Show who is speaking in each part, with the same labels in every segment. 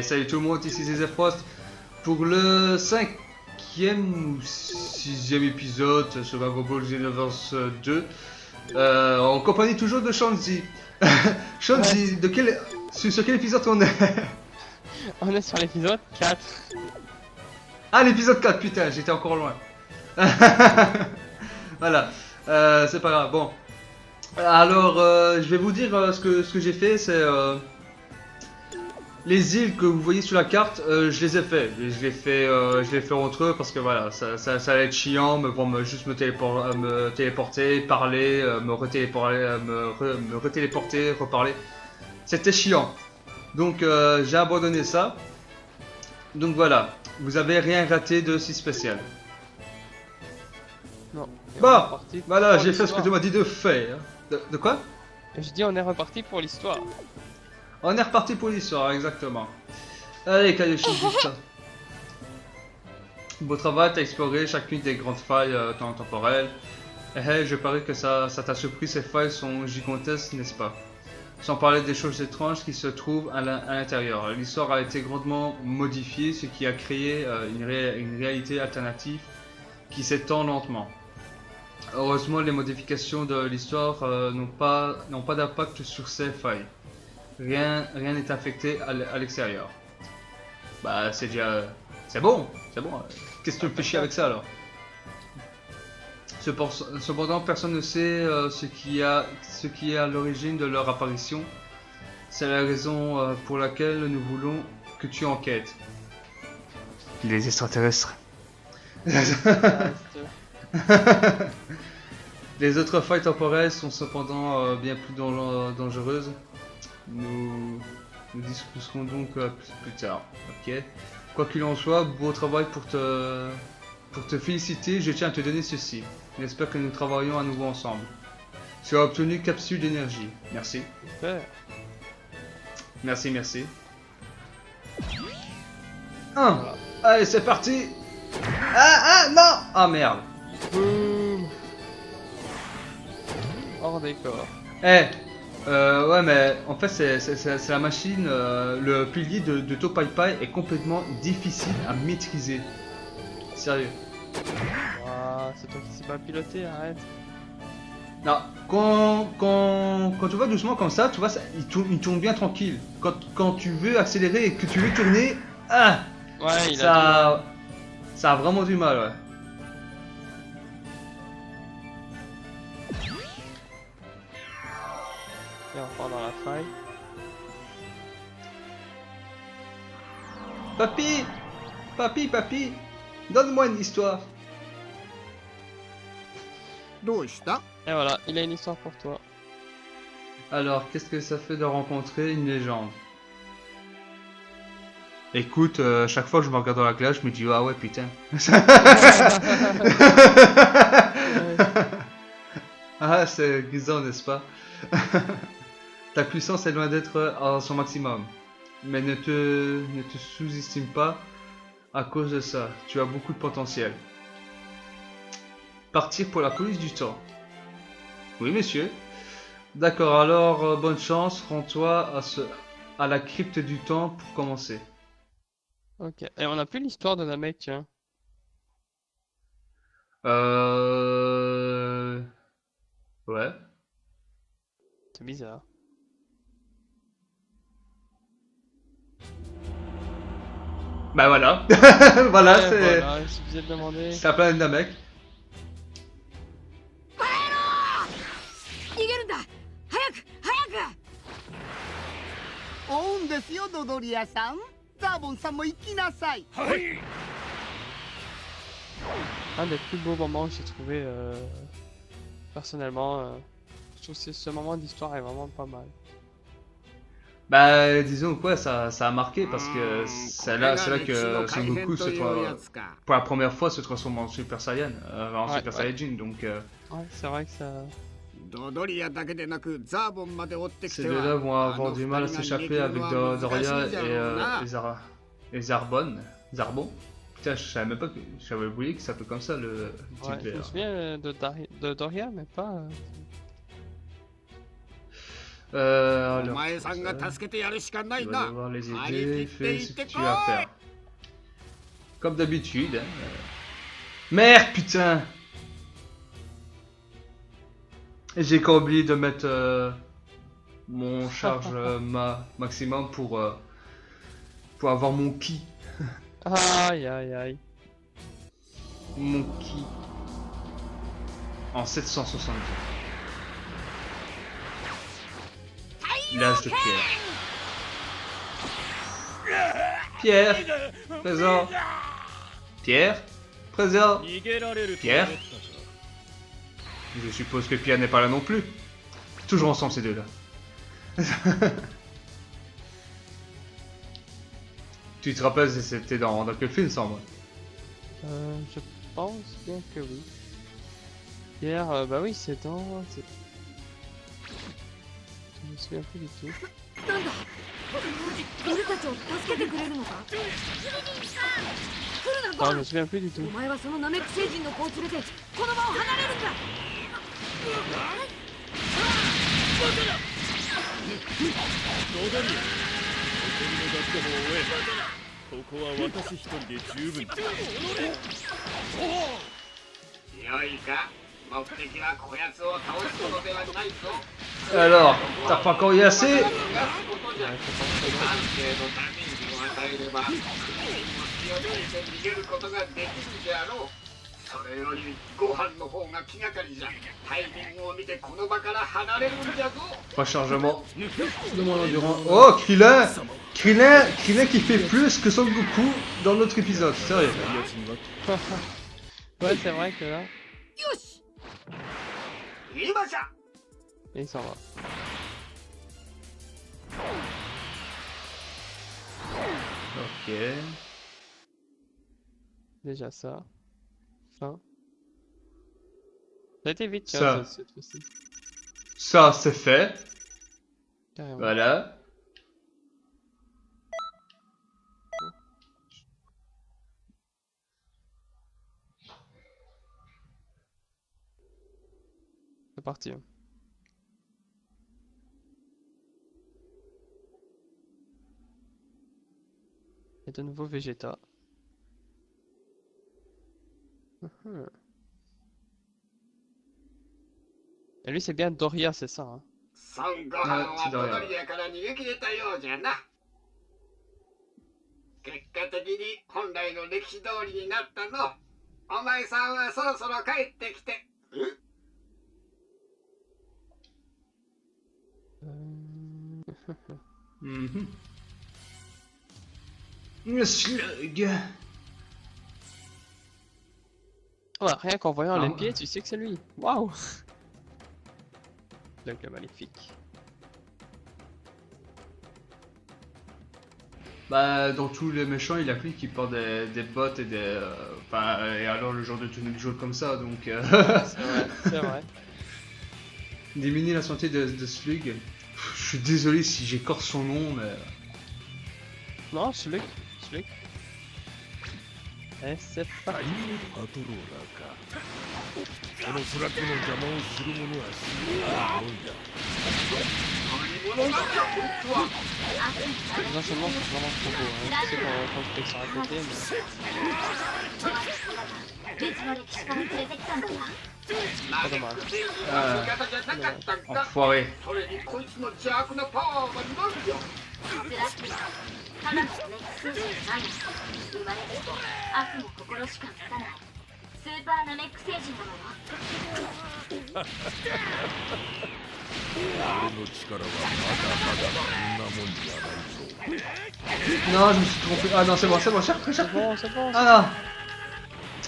Speaker 1: Et salut tout le monde, ici c'est Frost pour le 5e ou 6e épisode sur Dragon Ball Xenoverse 2 en compagnie toujours de Shanzi. Shanzi, sur quel épisode on est?
Speaker 2: On est sur l'épisode 4.
Speaker 1: Ah, l'épisode 4, putain, j'étais encore loin. Voilà, c'est pas grave. Bon, alors je vais vous dire ce que j'ai fait, c'est les îles que vous voyez sur la carte, je les ai fait. Je les fais entre eux parce que voilà, ça allait être chiant, mais bon, juste me téléporter, parler, me retéléporter, reparler. C'était chiant. Donc j'ai abandonné ça. Donc voilà, vous avez rien raté de si spécial.
Speaker 2: Non.
Speaker 1: Bah, voilà, j'ai fait ce que tu m'as dit de faire. De quoi?
Speaker 2: Je dis on est reparti pour l'histoire.
Speaker 1: On est reparti pour l'histoire, exactement. Allez, Kayoshi, dis ça. Beau travail, t'as exploré chacune des grandes failles temporelles. Hey, je parie que ça t'a surpris, ces failles sont gigantesques, n'est-ce pas? Sans parler des choses étranges qui se trouvent à l'intérieur. L'histoire a été grandement modifiée, ce qui a créé une réalité alternative qui s'étend lentement. Heureusement, les modifications de l'histoire n'ont pas d'impact sur ces failles. Rien n'est affecté à l'extérieur. Bah, c'est déjà... C'est bon. Qu'est-ce que tu me fais chier avec ça, alors? Cependant, personne ne sait ce qui est à l'origine de leur apparition. C'est la raison pour laquelle nous voulons que tu enquêtes. Les extraterrestres. Les autres failles temporelles sont cependant bien plus dangereuses. Nous discuterons donc plus tard. Ok. Quoi qu'il en soit, beau travail pour te féliciter. Je tiens à te donner ceci. J'espère que nous travaillons à nouveau ensemble. Tu as obtenu capsule d'énergie. Merci.
Speaker 2: Super.
Speaker 1: Merci. Voilà. Allez, c'est parti. Ah non. Ah merde.
Speaker 2: Boum. Hors décor.
Speaker 1: Ouais, mais en fait c'est la machine, le pilier de Topaipai est complètement difficile à maîtriser. Sérieux.
Speaker 2: Waouh, c'est toi qui sais pas piloter, arrête.
Speaker 1: Non, quand tu vas doucement comme ça, tu vois, il tourne bien tranquille. Quand tu veux accélérer et que tu veux tourner,
Speaker 2: Ouais,
Speaker 1: ça a vraiment du mal, ouais.
Speaker 2: Et on repart dans la faille.
Speaker 1: Papy, donne-moi une histoire.
Speaker 2: Et voilà, il a une histoire pour toi.
Speaker 1: Alors, qu'est-ce que ça fait de rencontrer une légende? Écoute, chaque fois que je me regarde dans la glace, je me dis ah ouais putain. Ah, c'est grisant, n'est-ce pas? Ta puissance est loin d'être à son maximum. Mais ne te sous-estime pas à cause de ça. Tu as beaucoup de potentiel. Partir pour la police du temps. Oui, monsieur. D'accord, alors bonne chance. Rends-toi à la crypte du temps pour commencer.
Speaker 2: Ok. Et on a plus l'histoire de Namek, tiens.
Speaker 1: Ouais.
Speaker 2: C'est bizarre.
Speaker 1: Bah voilà. Voilà,
Speaker 2: Ouais,
Speaker 1: c'est...
Speaker 2: voilà, il suffisait de demander.
Speaker 1: C'est la planète Namek.
Speaker 3: 逃げるんだ早く
Speaker 4: 追うんですよドドリアさん。ザーボンさんも行きなさい。
Speaker 2: Un des plus beaux moments que j'ai trouvé personnellement. Je trouve que ce moment d'histoire est vraiment pas mal.
Speaker 1: Bah disons quoi, ça a marqué parce que c'est là que Son Goku pour la première fois se transforme en Super Saiyan, en
Speaker 2: Ouais,
Speaker 1: Super
Speaker 2: ouais.
Speaker 1: Saiyajin, donc
Speaker 2: Ouais, c'est vrai que ça...
Speaker 4: ドドリアだけでなくザーボンまで追ってき
Speaker 1: ces
Speaker 4: て
Speaker 1: deux-là
Speaker 4: は
Speaker 1: vont avoir du mal à s'échapper avec Doria et Zarbon. Putain, je savais même pas que j'avais oublié que ça s'appelait comme ça le
Speaker 2: Ouais,
Speaker 1: type
Speaker 2: je me
Speaker 1: vert.
Speaker 2: souviens de Doria, mais pas...
Speaker 4: お
Speaker 1: Alors,
Speaker 4: 前さんが助けてやるしかない
Speaker 1: tu vas
Speaker 4: な
Speaker 1: devoir les
Speaker 4: 張
Speaker 1: aider,
Speaker 4: り切って
Speaker 1: fais
Speaker 4: いっ
Speaker 1: ce
Speaker 4: て
Speaker 1: que
Speaker 4: こ
Speaker 1: tu as à
Speaker 4: い
Speaker 1: faire. Comme d'habitude. Hein. Merde, putain! Et j'ai qu'à oublier de mettre mon charge maximum pour avoir mon ki.
Speaker 2: Aïe aïe aïe.
Speaker 1: Mon ki. En 770. L'âge de Pierre. Pierre, présent. Pierre, présent. Pierre. Je suppose que Pierre n'est pas là non plus. Toujours ensemble ces deux-là. Tu te rappelles, c'était dans quel film ça, moi?
Speaker 2: Je pense bien que oui. Hier, bah oui, c'est dans... Je me souviens plus du tout.
Speaker 3: なんだ俺たちを助けてくれるのか来るなゴ
Speaker 2: Ah, je
Speaker 3: ン
Speaker 2: me souviens plus du tout.
Speaker 3: お前はそのナメック星人の子を連れてこの場を離れるんだ
Speaker 5: ロドリア残りの学校を終えここは私一人で十分だ
Speaker 4: よいか目的はこやつを倒すことではないぞ
Speaker 1: Alors, t'as pas encore eu assez?
Speaker 4: 安定のダメージを与えれば敵にも気をつけて逃げることができるであろうそれよりご飯の方が気がかりじゃタイミングを見てこの場から離れるんじゃぞ
Speaker 1: Rechargement de mon endurance. Oh, Krillin! Krillin qui fait plus que Son Goku dans notre épisode, sérieux.
Speaker 2: Ouais, c'est vrai que là,
Speaker 3: よし
Speaker 4: 今じゃ
Speaker 2: il s'en va.
Speaker 1: Ok.
Speaker 2: Déjà ça. Fin. Ça a été vite,
Speaker 1: Ça.
Speaker 2: tiens, cette fois-ci.
Speaker 1: Ça, c'est fait.
Speaker 2: Carrément.
Speaker 1: Voilà.
Speaker 2: C'est parti. Et de nouveau Vegeta. Mhm. Et lui c'est bien Doria, c'est ça, hein?
Speaker 4: 孫悟飯はドドリアから逃げ切れたようじゃな結果的に本来の歴史通りになったのお前さんはそろそろ帰ってきて
Speaker 1: Mhm. Le slug.
Speaker 2: Ouais, rien qu'en voyant
Speaker 1: Ah
Speaker 2: les
Speaker 1: ouais.
Speaker 2: pieds, tu sais que c'est lui. Waouh! Donc le maléfique.
Speaker 1: Bah, dans tous les méchants, il y a que lui qui porte des bottes et des. Enfin, et alors le genre de tenue de jaune comme ça, donc.
Speaker 2: C'est vrai, c'est vrai.
Speaker 1: Diminuer la santé de Slug. Je suis désolé si j'écorce son nom, mais.
Speaker 2: Non, Slug. Et c'est parti.
Speaker 5: パトローラーかこのトラックの邪魔をする者は死ぬもんだ
Speaker 4: 何者なんだこいつは
Speaker 2: Non seulement c'est vraiment trop beau, hein. Tu sais quand je sur à côté, mais
Speaker 3: 別の歴史から連れてきたんだな
Speaker 2: pas dommage.
Speaker 4: 味方じゃなかったんか
Speaker 1: Enfoiré.
Speaker 4: それにこいつの邪悪なパワーは何よ
Speaker 3: ブラックはただのネック星人じゃない生まれて悪も心しか持たないスーパーナメック星人なのよ
Speaker 5: 俺の力はまだまだこんなもんじゃないぞ
Speaker 1: Non, je me suis trompé. Ah non, c'est bon, cherche.
Speaker 2: C'est bon, c'est bon.
Speaker 1: Ah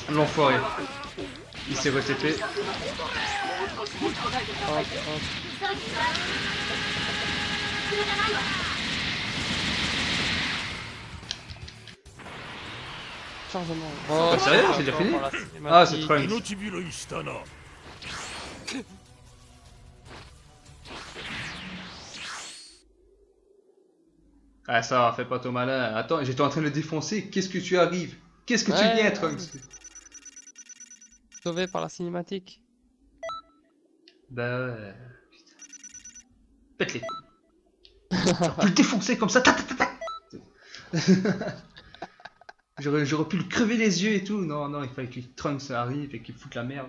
Speaker 1: non! L'enfoiré. Il s'est retépé.
Speaker 2: Hop, hop.
Speaker 3: 急ぎそれじゃないわ
Speaker 2: Chargement.
Speaker 1: Oh, sérieux, c'est déjà fini?
Speaker 2: Pour la
Speaker 1: Ah, c'est
Speaker 2: cinématique.
Speaker 1: Trunks.
Speaker 5: 命拾いしたな
Speaker 1: Ah ça, fais pas ton malin. Attends, j'étais en train de le défoncer. Qu'est-ce que tu arrives? Qu'est-ce que tu
Speaker 2: Ouais.
Speaker 1: viens, Trunks?
Speaker 2: Sauvé par la cinématique.
Speaker 1: Bah ouais. Pète les couilles. J'aurais pu le défoncer comme ça. Tac, tac, tac, tac. J'aurais pu le crever les yeux et tout. Non, non, il fallait que Trunks arrive et qu'il foute la merde.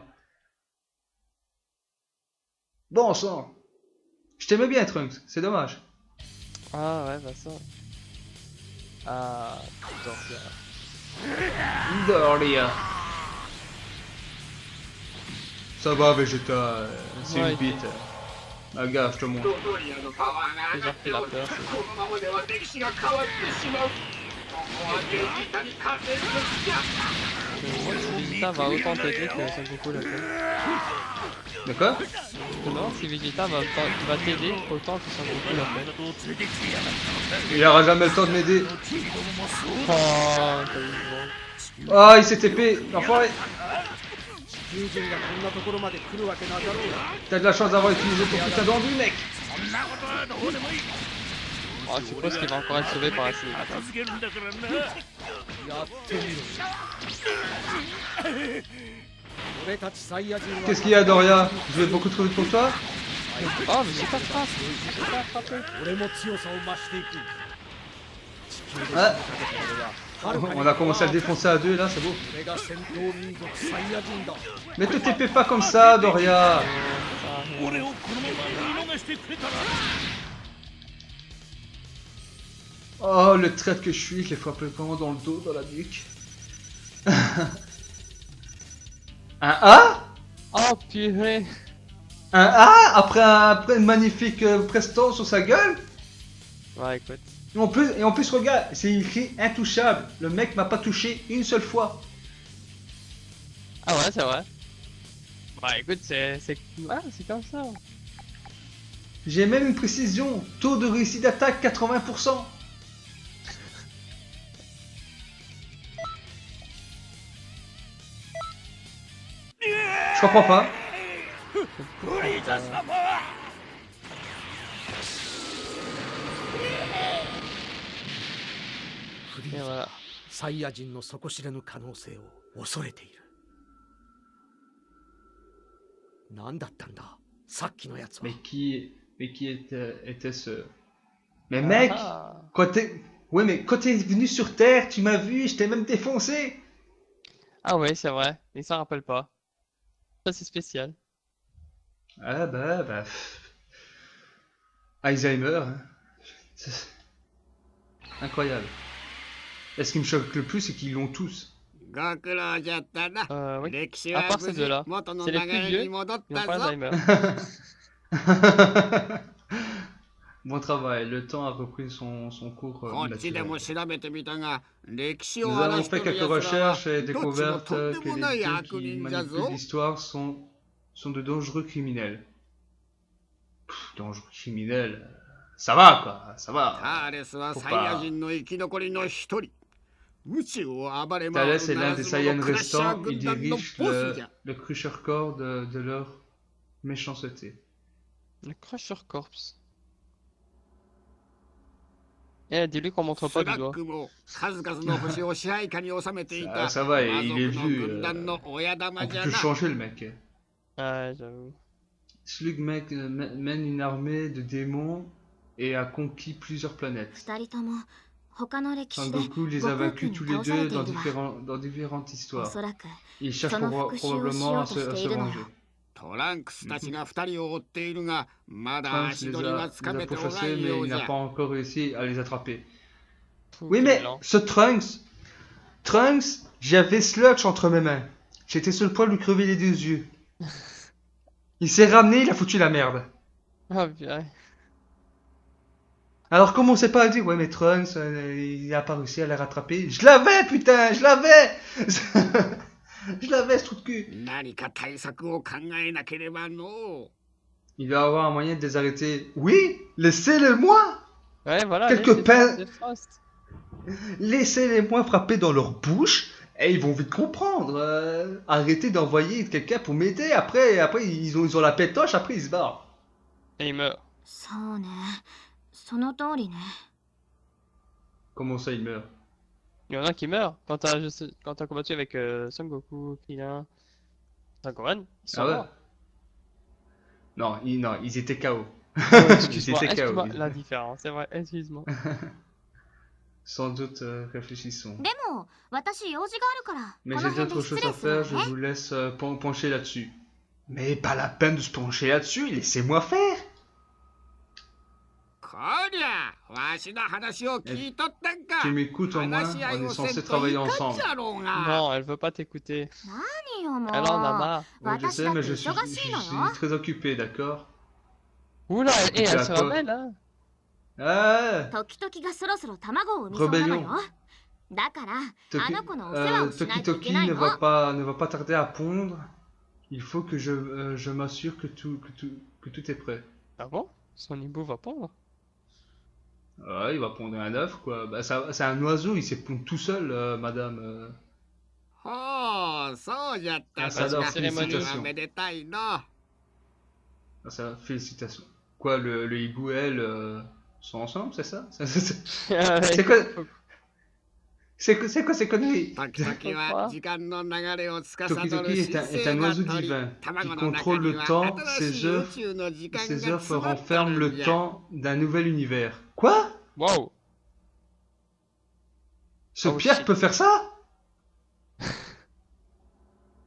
Speaker 1: Bon sang. Je t'aimais bien, Trunks. C'est dommage.
Speaker 2: Ah ouais, bah ça. Ah, Doria.
Speaker 1: Doria. Ça va, Vegeta. C'est
Speaker 2: Ouais,
Speaker 1: une bite. Ah, gars, je te montre.
Speaker 4: ドリアのパワーが上がっておる。このままでは歴史が変わってしまう。ここはベジータに勝てる時じゃ。
Speaker 2: Si Vegeta va autant t'aider que Son Goku l'a fait.
Speaker 1: D'accord?
Speaker 2: Non, si Vegeta va t'aider autant que Son Goku l'a fait.
Speaker 1: Il aura jamais le temps de m'aider.
Speaker 2: Oh, t'as eu bon.
Speaker 1: Ah, il s'est TP. L'enfoiré.
Speaker 6: 友人がこんなところまで来るわけなかろうが
Speaker 1: T'as de la chance d'avoir utilisé ton putain d'enduit, mec.
Speaker 2: Oh, je suppose qu'il va encore être sauvé par la cible.
Speaker 6: やってみろ俺たちサイヤ人は
Speaker 1: Qu'est-ce qu'il y a, Doria? Je vais beaucoup trop vite pour toi?
Speaker 2: Oh, mais j'ai pas frappé. J'ai pas frappé.
Speaker 6: 俺も強さを増していく地球で
Speaker 1: Ah,
Speaker 6: はるかに
Speaker 1: on a commencé à le défoncer à deux, là, c'est beau.
Speaker 6: 俺が戦闘民族サイヤ人だ
Speaker 1: Mais te TP pas comme ça, Doria.
Speaker 5: 俺をこのまま見逃してくれたら
Speaker 1: Oh, le traître que je suis, je l'ai frappé vraiment dans le dos, dans la nuque. Un A?
Speaker 2: Oh, purée.
Speaker 1: Un A après une magnifique prestance sur sa gueule?
Speaker 2: Ouais, écoute.
Speaker 1: Et en plus, regarde, c'est écrit intouchable. Le mec m'a pas touché une seule fois.
Speaker 2: Ah ouais, c'est vrai. Bah écoute, c'est comme ça.
Speaker 1: J'ai même une précision. Taux de réussite d'attaque 80%. Je comprends pas.
Speaker 2: Et voilà.
Speaker 6: サイヤ人の底知れぬ可能性を恐れている何だったんださっきのやつは
Speaker 1: Mais qui était ce... Mais mec,
Speaker 2: Ah.
Speaker 1: quand t'es... Ouais, mais quand t'es venu sur Terre, tu m'as vu, je t'ai même défoncé.
Speaker 2: Ah ouais, c'est vrai. Il s'en rappelle pas. Ça, c'est spécial.
Speaker 1: Ah bah... Alzheimer. Hein. C'est incroyable. Et ce qui me choque le plus, c'est qu'ils l'ont tous.
Speaker 4: ご苦労じゃったな。
Speaker 2: Oui.
Speaker 4: 歴史
Speaker 2: À
Speaker 4: は
Speaker 2: part
Speaker 4: 無
Speaker 2: ces
Speaker 4: 事
Speaker 2: deux-là.
Speaker 4: 元の
Speaker 2: C'est
Speaker 4: 流
Speaker 2: les plus
Speaker 4: れ
Speaker 2: vieux.
Speaker 4: に戻っ
Speaker 2: Ils n'ont
Speaker 4: た
Speaker 2: pas
Speaker 4: ぞ。
Speaker 2: Alzheimer.
Speaker 1: Bon travail, le temps a repris son cours
Speaker 4: こっちで
Speaker 1: naturel.
Speaker 4: も調べてみたが、歴史を
Speaker 1: Nous
Speaker 4: 荒
Speaker 1: avons
Speaker 4: らしと
Speaker 1: fait
Speaker 4: る
Speaker 1: quelques
Speaker 4: 奴らは
Speaker 1: recherches et
Speaker 4: どっちも
Speaker 1: découvertes
Speaker 4: とんで
Speaker 1: que
Speaker 4: もない
Speaker 1: les deux
Speaker 4: 悪
Speaker 1: qui
Speaker 4: 人じゃ
Speaker 1: manipulent
Speaker 4: ぞ。
Speaker 1: l'histoire sont de dangereux criminels. Dangereux criminels, ça va quoi, ça va.
Speaker 4: ターレスはサイヤ人の生き残りの一人。宇宙を暴れ回
Speaker 1: Thalès
Speaker 4: る
Speaker 1: est
Speaker 4: な
Speaker 1: l'un
Speaker 4: ら
Speaker 1: des
Speaker 4: ず者
Speaker 1: Saiyans
Speaker 4: のクラッシャー
Speaker 1: restants,
Speaker 4: 軍
Speaker 1: il
Speaker 4: 団の
Speaker 1: dirige
Speaker 4: ボスじゃ。
Speaker 1: le Crusher Corps de leur méchanceté.
Speaker 2: Le Crusher Corps. Eh, dis-lui qu'on montre
Speaker 4: ス
Speaker 2: pas
Speaker 4: ラ
Speaker 2: du
Speaker 4: ッ
Speaker 2: doigt.
Speaker 4: クも数々の星を支配下に収めていた
Speaker 1: Ça va,
Speaker 4: 魔
Speaker 1: il est
Speaker 4: 族の
Speaker 1: vu.
Speaker 4: 軍団の親
Speaker 1: On
Speaker 4: 玉
Speaker 1: peut
Speaker 4: じゃ
Speaker 1: plus
Speaker 4: な。
Speaker 1: changer le mec.
Speaker 2: Ouais, j'avoue.
Speaker 1: Slug mène une armée de démons et a conquis plusieurs planètes.
Speaker 3: 二人とも他の歴史で
Speaker 1: Sangoku les
Speaker 3: 悟
Speaker 1: a
Speaker 3: 空
Speaker 1: vaincus
Speaker 3: 君
Speaker 1: tous
Speaker 3: に
Speaker 1: les
Speaker 3: 倒され
Speaker 1: deux
Speaker 3: ているわ
Speaker 1: dans différentes
Speaker 3: お
Speaker 1: histoires.
Speaker 3: そらく
Speaker 1: Ils cherchent
Speaker 3: Ça n'en fait que
Speaker 1: probablement à
Speaker 3: chier au
Speaker 1: se
Speaker 3: chiotte,
Speaker 1: venger.
Speaker 4: トランクスたちが二人を追っているが、まだ
Speaker 1: Trunks
Speaker 4: 足
Speaker 1: les
Speaker 4: 取りは
Speaker 1: a
Speaker 4: つかめておら
Speaker 1: pourchassés,
Speaker 4: ん
Speaker 1: mais
Speaker 4: よう
Speaker 1: il
Speaker 4: じ
Speaker 1: n'a
Speaker 4: ゃ
Speaker 1: pas。encore réussi à les attraper.
Speaker 2: Fou,
Speaker 1: Oui,
Speaker 2: quel
Speaker 1: mais
Speaker 2: lent.
Speaker 1: ce Trunks, j'avais Sludge entre mes mains. J'étais sur le point de lui crever les deux yeux. Il s'est ramené, il a foutu la merde.
Speaker 2: Ah, purée.
Speaker 1: Alors commencez pas à dire, ouais mais Trunks, il a pas réussi à les rattraper. Je l'avais, putain, je l'avais. Je l'avais, ce trou de cul.
Speaker 4: 何か対策を考えなければの。
Speaker 1: Il doit avoir un moyen de les arrêter. Oui, laissez-les-moi.
Speaker 2: Ouais, voilà.
Speaker 1: Quelques
Speaker 2: allez, c'est
Speaker 1: pains.
Speaker 2: Frost, c'est Frost.
Speaker 1: Laissez-les-moi frapper dans leur bouche et ils vont vite comprendre. Arrêtez d'envoyer quelqu'un pour m'aider. Après ils ont la pétoche, après ils se barrent.
Speaker 2: Et il meurt.
Speaker 3: そうねその通りね
Speaker 1: Comment ça, il meurt?
Speaker 2: Il y en a qui meurent. Quand t'as combattu avec Son Goku, Krillin, Dragon, ils sont
Speaker 1: Ah ouais?
Speaker 2: morts.
Speaker 1: Non, ils étaient KO.
Speaker 2: Oh, excuse-moi,
Speaker 1: C'était
Speaker 2: excuse-moi,
Speaker 1: KO, oui.
Speaker 2: la différence, c'est vrai, excuse-moi.
Speaker 1: Sans doute, réfléchissons.
Speaker 3: でも私用事があるから
Speaker 1: Mais
Speaker 3: こ
Speaker 1: j'ai
Speaker 3: の辺で
Speaker 1: d'autres
Speaker 3: 失
Speaker 1: choses
Speaker 3: 礼
Speaker 1: à
Speaker 3: するわ
Speaker 1: faire, je
Speaker 3: ね
Speaker 1: vous laisse pencher là-dessus. Mais pas la peine de se pencher là-dessus, laissez-moi faire.
Speaker 4: こりゃわしの話を聞いとったんか
Speaker 1: Tu m'écoutes au moins,
Speaker 4: 話し合い
Speaker 1: on est
Speaker 4: をせん
Speaker 1: censé
Speaker 4: とい
Speaker 1: travailler
Speaker 4: かん
Speaker 1: ensemble.
Speaker 4: じゃろうが
Speaker 2: Non, elle veut pas t'écouter.
Speaker 3: 何よもう
Speaker 2: Elle en a marre.
Speaker 1: Oui, je
Speaker 3: 私
Speaker 1: sais,
Speaker 3: だっ
Speaker 1: mais
Speaker 3: て
Speaker 1: je suis
Speaker 3: 忙しいのよ
Speaker 1: très occupé, d'accord?
Speaker 2: Oula, et elle se
Speaker 1: D'accord.
Speaker 2: rebelle, hein.
Speaker 1: Ah,
Speaker 3: 時々がそろそろ卵を産みそうなのよ
Speaker 1: Rébellion.
Speaker 3: だからあ
Speaker 1: Toki,
Speaker 3: の子のお世話をしないといけない
Speaker 1: Toki
Speaker 3: の
Speaker 1: ne va pas tarder à pondre. Il faut que je m'assure que tout est prêt.
Speaker 2: Ah bon? Son hibou va pondre?
Speaker 1: Ouais, il va pondre un œuf, quoi. Bah, c'est un oiseau, il sait pondre tout seul, madame.
Speaker 4: ほうそうじゃった
Speaker 1: あそれは
Speaker 4: それは
Speaker 1: félicitations.
Speaker 4: めでたいの
Speaker 1: Ah, ça, félicitations. Quoi, le hibou et elle sont ensemble, c'est ça? C'est quoi? C'est quoi ces conneries?
Speaker 4: 時々は時間の流れを司る
Speaker 1: Toki
Speaker 4: 神
Speaker 1: est
Speaker 4: 聖
Speaker 1: un
Speaker 4: な
Speaker 1: oiseau
Speaker 4: 鳥
Speaker 1: divin
Speaker 4: 卵
Speaker 1: qui
Speaker 4: の中
Speaker 1: contrôle
Speaker 4: に
Speaker 1: le
Speaker 4: は
Speaker 1: temps,
Speaker 4: 新
Speaker 1: ses
Speaker 4: しい宇
Speaker 1: œufs,
Speaker 4: 宙の時間が
Speaker 1: ses œufs
Speaker 4: 詰まっと
Speaker 1: renferment
Speaker 4: るん
Speaker 1: le
Speaker 4: じゃ
Speaker 1: temps d'un nouvel univers. Quoi?
Speaker 2: Wow!
Speaker 1: Ce
Speaker 2: Oh,
Speaker 1: Pierre
Speaker 2: shit.
Speaker 1: peut faire ça?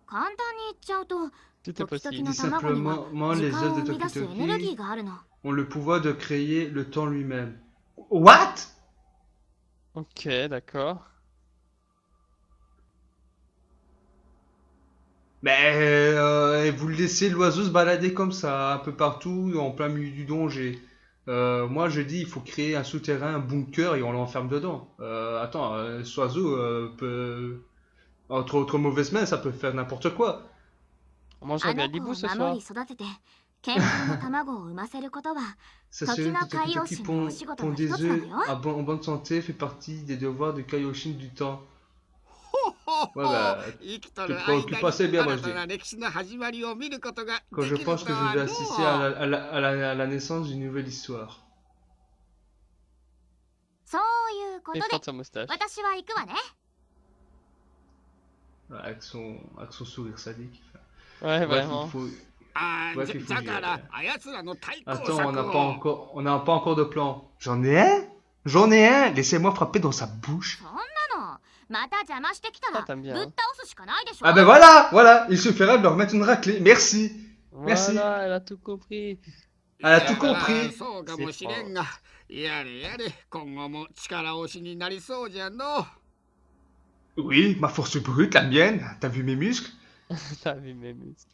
Speaker 3: 簡単に言っちゃうと
Speaker 2: Tout est
Speaker 3: 時々
Speaker 2: possible.
Speaker 3: の
Speaker 1: Dit
Speaker 3: 卵には
Speaker 1: simplement,
Speaker 3: 時
Speaker 1: les
Speaker 3: 間
Speaker 1: œufs
Speaker 3: を
Speaker 1: de
Speaker 3: 生み出すエネルギー
Speaker 1: Toki
Speaker 3: があるの
Speaker 1: ont le pouvoir de créer le temps lui-même. What?
Speaker 2: Ok, d'accord.
Speaker 1: Mais vous laissez l'oiseau se balader comme ça, un peu partout, en plein milieu du danger. Moi, je dis, il faut créer un souterrain, un bunker, et on l'enferme dedans. Attends, cet oiseau peut... Entre mauvaises mains, ça peut faire n'importe quoi.
Speaker 2: On mange
Speaker 3: あ
Speaker 2: bien
Speaker 3: の子
Speaker 2: l'hibou
Speaker 3: を
Speaker 2: ce
Speaker 3: 守
Speaker 2: soir.
Speaker 3: り育てて研究の卵を産ませることは
Speaker 1: S'assurer
Speaker 3: Toki no
Speaker 1: que Toki
Speaker 3: Kaioshin
Speaker 1: pond,
Speaker 3: のお仕事
Speaker 1: pond
Speaker 3: の
Speaker 1: des
Speaker 3: 一つなの
Speaker 1: œufs
Speaker 3: よ
Speaker 1: en bonne santé fait partie des devoirs de Kaioshin du temps.
Speaker 4: ほほほ
Speaker 1: Ouais, bah,
Speaker 4: 生きとる
Speaker 1: te
Speaker 4: 間に
Speaker 1: préoccupe pas, c'est bien, moi,
Speaker 4: 新
Speaker 1: je
Speaker 4: た
Speaker 1: dis.
Speaker 4: な歴史の始まりを見ることが
Speaker 1: Quand
Speaker 4: で
Speaker 1: je
Speaker 4: きる
Speaker 1: pense
Speaker 4: と
Speaker 1: que je
Speaker 4: は
Speaker 1: vais
Speaker 4: の
Speaker 1: assister à la naissance d'une nouvelle histoire.
Speaker 3: そういうこ
Speaker 2: Il
Speaker 3: とで
Speaker 2: frotte sa moustache.
Speaker 3: 私は行くわね
Speaker 1: Avec son sourire sadique.
Speaker 2: Ouais,
Speaker 1: Bref,
Speaker 2: vraiment.
Speaker 1: il faut...
Speaker 4: ああ
Speaker 1: Bref, il faut
Speaker 4: だ
Speaker 1: y
Speaker 4: か
Speaker 1: aller.
Speaker 4: らあやつらの対抗
Speaker 1: Attends,
Speaker 4: 策
Speaker 1: on
Speaker 4: を
Speaker 1: n'a pas encore de plan. J'en ai un? J'en ai un! Laissez-moi frapper dans sa bouche.
Speaker 3: そんなのまた邪魔してきたら
Speaker 2: Ça, t'aimes
Speaker 3: ぶ
Speaker 2: bien,
Speaker 3: っ
Speaker 2: hein.
Speaker 3: 倒すしかないでしょ
Speaker 1: Ah ben voilà! Il suffira de leur mettre une raclée. Merci! Merci.
Speaker 2: Voilà, elle a tout compris.
Speaker 1: Elle a tout
Speaker 4: だから
Speaker 1: compris.
Speaker 4: そうかもしれんがやれやれ今後も力押しになりそうじゃの
Speaker 1: Oui, ma force brute, la mienne. T'as vu mes muscles?
Speaker 2: T'as vu mes muscles.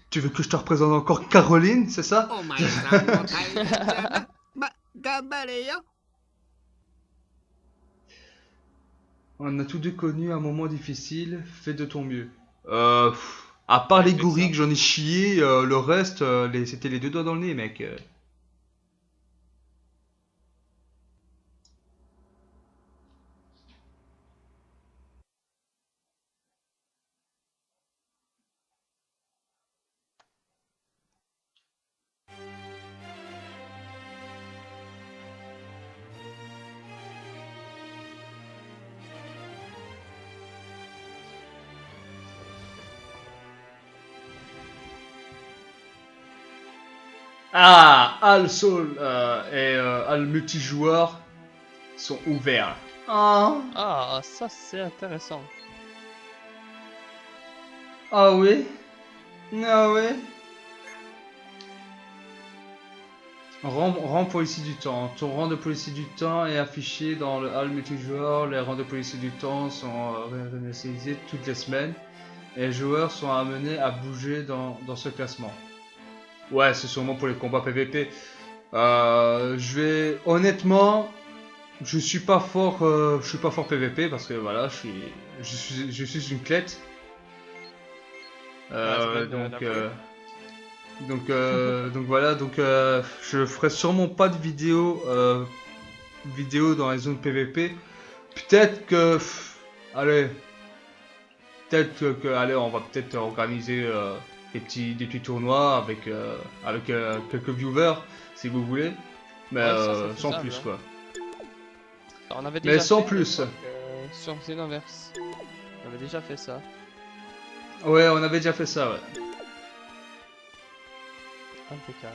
Speaker 1: Tu veux que je te représente encore Caroline, c'est ça?
Speaker 4: お前さんも大変じゃなま頑張れよ
Speaker 1: On a tous deux connu un moment difficile. Fais de ton mieux. À part les gorilles que j'en ai chié, le reste, c'était les deux doigts dans le nez, mec. Ah, Al Soul et Al multijoueur sont ouverts. Ah,
Speaker 2: Ah, ça c'est intéressant.
Speaker 1: ah oui, ah oui. Rang policier du temps. Ton rang de policier du temps est affiché dans le hall multijoueur. Les rangs de policier du temps sont réinitialisés toutes les semaines. Et les joueurs sont amenés à bouger dans ce classement. Ouais, c'est sûrement pour les combats PVP. Honnêtement, je suis pas fort PVP parce que voilà, je suis une clette. Donc voilà, je ferai sûrement pas de vidéo dans les zones PVP. Peut-être que, allez, on va peut-être organiser des petits tournois avec quelques viewers si vous voulez, mais
Speaker 2: Ouais, ça, c'est
Speaker 1: sans
Speaker 2: faisable,
Speaker 1: plus
Speaker 2: hein.
Speaker 1: quoi.
Speaker 2: Alors, on avait
Speaker 1: Mais
Speaker 2: déjà
Speaker 1: sans
Speaker 2: fait,
Speaker 1: plus.
Speaker 2: sur Xenoverse. On avait déjà fait ça.
Speaker 1: Ouais, on avait déjà fait ça, ouais.
Speaker 2: Impeccable.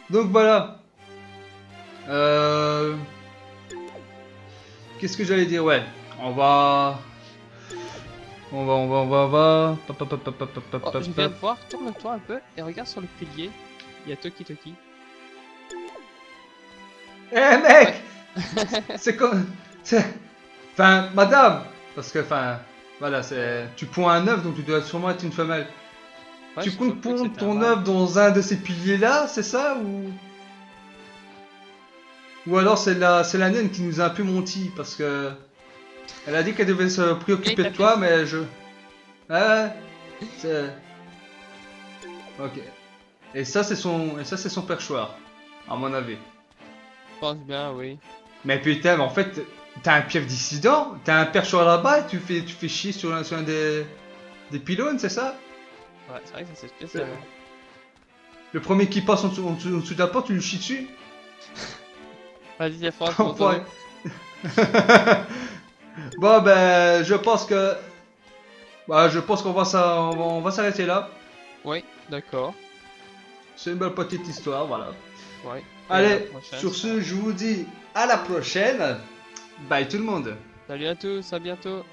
Speaker 1: Donc voilà. Qu'est-ce que j'allais dire? Ouais, on va... Pop, pop, pop, pop, pop, pop,
Speaker 2: Oh,
Speaker 1: pop,
Speaker 2: je viens de
Speaker 1: pop.
Speaker 2: voir, tourne-toi un peu et regarde sur le pilier. Il y a Toki Toki.
Speaker 1: Eh mec! C'est comme... Enfin, madame! Parce que, enfin... Voilà, c'est... Tu ponds un œuf, donc tu dois sûrement être une femelle.
Speaker 2: Ouais,
Speaker 1: Tu
Speaker 2: j'ai
Speaker 1: comptes
Speaker 2: toujours cru que
Speaker 1: pondre
Speaker 2: c'était un
Speaker 1: ton
Speaker 2: mâle.
Speaker 1: œuf dans un de ces piliers-là, c'est ça? Ou alors c'est la naine qui nous a un peu menti, parce que... Elle a dit qu'elle devait se préoccuper de
Speaker 2: t'as
Speaker 1: toi,
Speaker 2: fait-
Speaker 1: mais je... Ouais, c'est... Ok. Et ça, c'est son perchoir, à mon avis.
Speaker 2: Je pense bien, oui.
Speaker 1: Mais putain, mais en fait, t'as un pief dissident, t'as un perchoir là-bas et tu fais chier sur un des pylônes, c'est ça?
Speaker 2: Ouais, c'est vrai que ça c'est spécial. hein.
Speaker 1: Le premier qui passe en dessous de la porte, tu lui chies dessus?
Speaker 2: Vas-y, c'est France pour toi.
Speaker 1: Enfoiré. Bon, ben, je pense que... Bah, je pense qu'on va on va s'arrêter là.
Speaker 2: Oui, d'accord.
Speaker 1: C'est une belle petite histoire, voilà.
Speaker 2: Ouais. Et à la
Speaker 1: Allez,
Speaker 2: prochaine.
Speaker 1: sur ce, je vous dis à la prochaine. Bye tout le monde.
Speaker 2: Salut à tous, à bientôt.